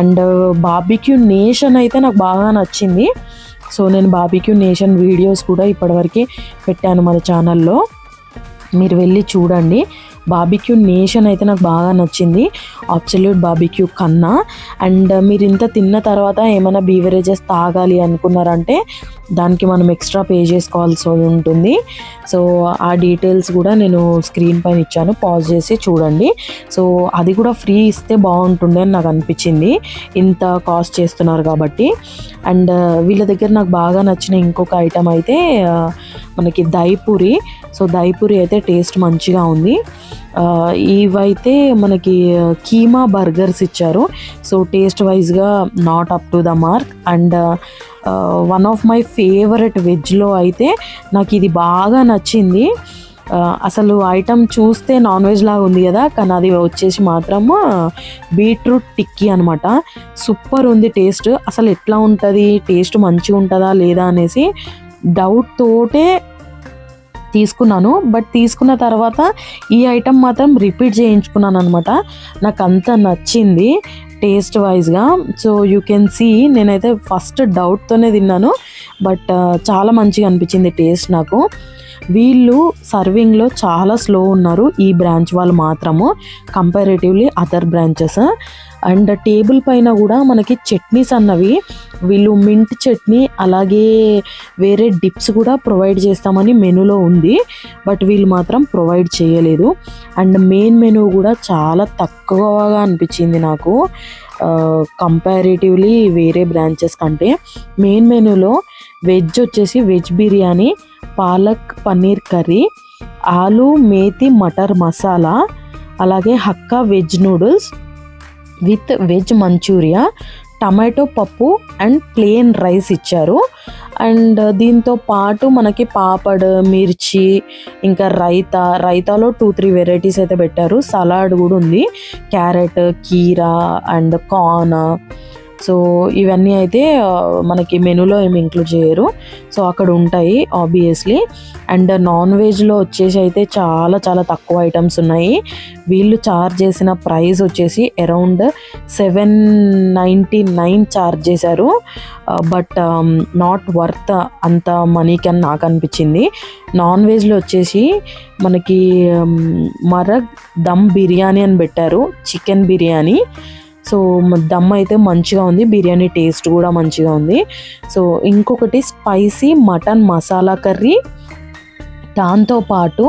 And barbecue nation అయితే నాకు బాగా నచ్చింది. సో నేను బార్బిక్యూ నేషన్ వీడియోస్ కూడా ఇప్పటివరకు పెట్టాను మన ఛానల్లో, మీరు వెళ్ళి చూడండి. బార్బిక్యూ నేషన్ అయితే నాకు బాగా నచ్చింది అబ్సల్యూట్ బార్బిక్యూ కన్నా. అండ్ మీరు ఇంత తిన్న తర్వాత ఏమైనా బీవరేజెస్ తాగాలి అనుకున్నారంటే దానికి మనం ఎక్స్ట్రా పే చేసుకోవాల్సి ఉంటుంది. సో ఆ డీటెయిల్స్ కూడా నేను స్క్రీన్ పైన ఇచ్చాను, పాజ్ చేసి చూడండి. సో అది కూడా ఫ్రీ ఇస్తే బాగుంటుండే అని నాకు అనిపించింది, ఇంత కాస్ట్ చేస్తున్నారు కాబట్టి. అండ్ వీళ్ళ దగ్గర నాకు బాగా నచ్చిన ఇంకొక ఐటమ్ అయితే మనకి దైపూరి. సో దైపూరి అయితే టేస్ట్ మంచిగా ఉంది. ఇవైతే మనకి కీమా బర్గర్స్ ఇచ్చారు. సో టేస్ట్ వైజ్గా not up to the mark. And one of my favourite వెజ్లో అయితే నాకు ఇది బాగా నచ్చింది. అసలు ఐటమ్ చూస్తే నాన్ వెజ్ లాగా ఉంది కదా, కానీ అది వచ్చేసి మాత్రము బీట్రూట్ టిక్కీ అనమాట. సూపర్ ఉంది టేస్ట్. అసలు ఎట్లా ఉంటుంది, టేస్ట్ మంచిగా ఉంటుందా లేదా అనేసి డౌట్ తోటే తీసుకున్నాను. బట్ తీసుకున్న తర్వాత ఈ ఐటమ్ మాత్రం రిపీట్ చేయించుకున్నాను అనమాట. నాకు అంత నచ్చింది టేస్ట్ వైజ్గా. సో యూ కెన్ సీ నేనైతే ఫస్ట్ డౌట్తోనే తిన్నాను, బట్ చాలా మంచిగా అనిపించింది టేస్ట్ నాకు. వీళ్ళు సర్వింగ్లో చాలా స్లో ఉన్నారు ఈ బ్రాంచ్ వాళ్ళు మాత్రము comparatively other branches. And table పైన కూడా మనకి చట్నీస్ అన్నవి వీళ్ళు మింట్ చట్నీ అలాగే వేరే డిప్స్ కూడా ప్రొవైడ్ చేస్తామని మెనూలో ఉంది, బట్ వీళ్ళు మాత్రం ప్రొవైడ్ చేయలేదు. అండ్ మెయిన్ మెనూ కూడా చాలా తక్కువగా అనిపించింది నాకు కంపారేటివ్లీ వేరే బ్రాంచెస్ కంటే. మెయిన్ మెనూలో వెజ్ వచ్చేసి వెజ్ బిర్యానీ, పాలక్ పన్నీర్ కర్రీ, ఆలు మేతి మటర్ మసాలా, అలాగే hakka veg noodles with veg manchuria, tomato పప్పు అండ్ ప్లెయిన్ రైస్ ఇచ్చారు. అండ్ దీంతో పాటు మనకి పాపడ్, మిర్చి, ఇంకా రైతాలో 2-3 వెరైటీస్ అయితే పెట్టారు. సలాడ్ కూడా ఉంది, క్యారెట్, కీరా అండ్ కార్న్. సో ఇవన్నీ అయితే మనకి మెనూలో ఏమి ఇంక్లూడ్ చేయరు, సో అక్కడ ఉంటాయి ఆబ్వియస్లీ. అండ్ నాన్ వెజ్లో వచ్చేసి అయితే చాలా చాలా తక్కువ ఐటమ్స్ ఉన్నాయి. వీళ్ళు చార్జ్ చేసిన ప్రైస్ వచ్చేసి అరౌండ్ 799 చార్జ్ చేశారు, బట్ నాట్ వర్త్ అంత మనీకి అని నాకు అనిపించింది. నాన్ వెజ్లో వచ్చేసి మనకి మరగ్ దమ్ బిర్యానీ అని పెట్టారు, చికెన్ బిర్యానీ. సో దమ్ అయితే మంచిగా ఉంది, బిర్యానీ టేస్ట్ కూడా మంచిగా ఉంది. సో ఇంకొకటి స్పైసీ మటన్ మసాలా కర్రీ, దాంతోపాటు